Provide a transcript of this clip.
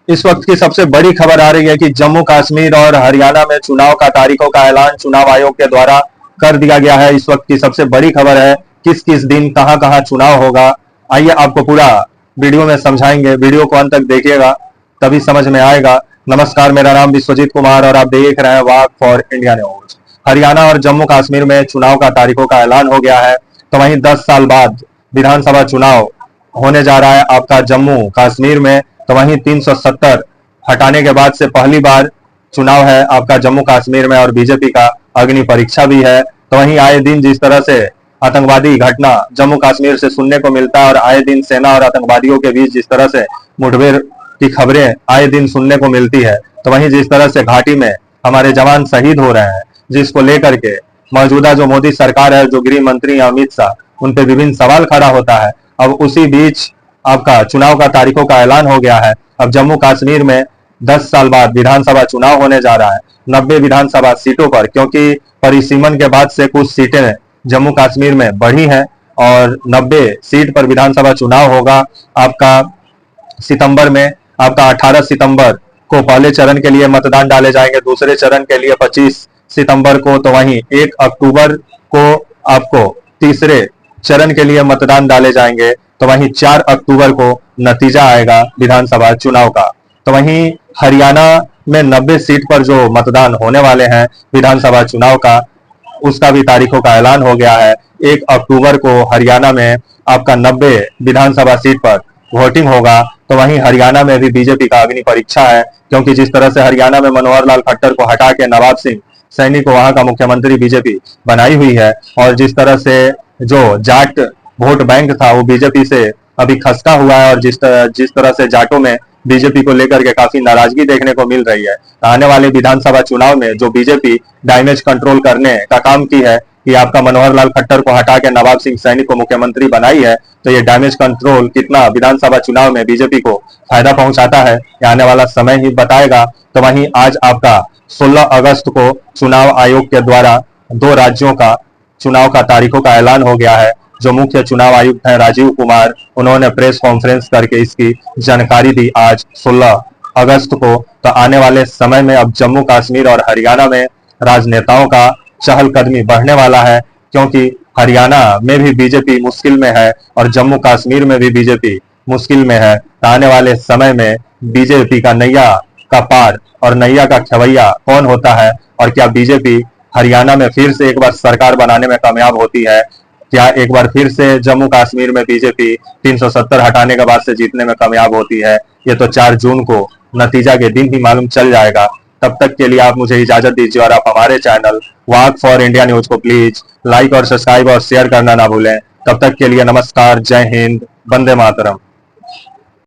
इस वक्त की सबसे बड़ी खबर आ रही है कि जम्मू कश्मीर और हरियाणा में चुनाव का तारीखों का ऐलान चुनाव आयोग के द्वारा कर दिया गया है। इस वक्त की सबसे बड़ी खबर है किस किस दिन कहां कहां चुनाव होगा। आइए आपको पूरा वीडियो में समझाएंगे, वीडियो को अंत तक देखिएगा तभी समझ में आएगा। नमस्कार, मेरा नाम विश्वजीत कुमार और आप देख रहे हैं वाक फॉर इंडिया न्यूज। हरियाणा और जम्मू कश्मीर में चुनाव का तारीखों का ऐलान हो गया है, तो वहीं 10 साल बाद विधानसभा चुनाव होने जा रहा है आपका जम्मू कश्मीर में। तो वहीं 370 हटाने के बाद से पहली बार चुनाव है आपका जम्मू कश्मीर में और बीजेपी का अग्नि परीक्षा भी है। तो वहीं आए दिन जिस तरह से आतंकवादी घटना जम्मू कश्मीर से सुनने को मिलता है और आए दिन सेना और आतंकवादियों के बीच जिस तरह से मुठभेड़ की खबरें आए दिन सुनने को मिलती है, तो वहीं जिस तरह से घाटी में हमारे जवान शहीद हो रहे हैं, जिसको लेकर के मौजूदा जो मोदी सरकार है, जो गृह मंत्री अमित शाह, उन पे विभिन्न सवाल खड़ा होता है। अब उसी बीच आपका चुनाव का तारीखों का ऐलान हो गया है। अब जम्मू कश्मीर में 10 साल बाद विधानसभा चुनाव होने जा रहा है 90 विधानसभा सीटों पर, क्योंकि परिसीमन के बाद से कुछ सीटें जम्मू कश्मीर में बढ़ी हैं और 90 सीट पर विधानसभा चुनाव होगा आपका सितंबर में। आपका 18 सितंबर को पहले चरण के लिए मतदान डाले जाएंगे, दूसरे चरण के लिए 25 सितंबर को, तो वहीं 1 अक्टूबर को आपको तीसरे चरण के लिए मतदान डाले जाएंगे, तो वहीं 4 अक्टूबर को नतीजा आएगा विधानसभा चुनाव का। तो वहीं हरियाणा में 90 सीट पर जो मतदान होने वाले हैं विधानसभा चुनाव का, उसका भी तारीखों का ऐलान हो गया है। 1 अक्टूबर को हरियाणा में आपका 90 विधानसभा सीट पर वोटिंग होगा। तो वहीं हरियाणा में भी बीजेपी का अग्नि परीक्षा है, क्योंकि जिस तरह से हरियाणा में मनोहर लाल खट्टर को हटा के नवाब सिंह सैनी को वहां का मुख्यमंत्री बीजेपी बनाई हुई है, और जिस तरह से जो जाट वोट बैंक था वो बीजेपी से अभी खसका हुआ है, और जिस तरह से जाटों में बीजेपी को लेकर के काफी नाराजगी देखने को मिल रही है। आने वाले विधानसभा चुनाव में जो बीजेपी डैमेज कंट्रोल करने का काम की है कि आपका मनोहर लाल खट्टर को हटा के नवाब सिंह सैनी को मुख्यमंत्री बनाई है, तो ये डैमेज कंट्रोल कितना विधानसभा चुनाव में बीजेपी को फायदा पहुंचाता है, ये आने वाला समय ही बताएगा। तो वहीं आज आपका 16 अगस्त को चुनाव आयोग के द्वारा 2 राज्यों का चुनाव का तारीखों का ऐलान हो गया है। जो मुख्य चुनाव आयुक्त हैं राजीव कुमार, उन्होंने प्रेस कॉन्फ्रेंस करके इसकी जानकारी दी आज 16 अगस्त को। तो आने वाले समय में अब जम्मू कश्मीर और हरियाणा में राजनेताओं का चहलकदमी बढ़ने वाला है, क्योंकि हरियाणा में भी बीजेपी मुश्किल में है और जम्मू कश्मीर में भी बीजेपी मुश्किल में है। तो आने वाले समय में बीजेपी का नैया का पार और नैया का खेवैया कौन होता है, और क्या बीजेपी हरियाणा में फिर से एक बार सरकार बनाने में कामयाब होती है, क्या एक बार फिर से जम्मू कश्मीर में बीजेपी 370 हटाने के बाद से जीतने में कामयाब होती है। ये तो 4 जून को नतीजा के दिन ही मालूम चल जाएगा। तब तक के लिए आप मुझे इजाजत दीजिए और आप हमारे channel walk for India news को प्लीज लाइक और सब्सक्राइब और शेयर करना ना भूलें। तब तक के लिए नमस्कार, जय हिंद, वंदे मातरम।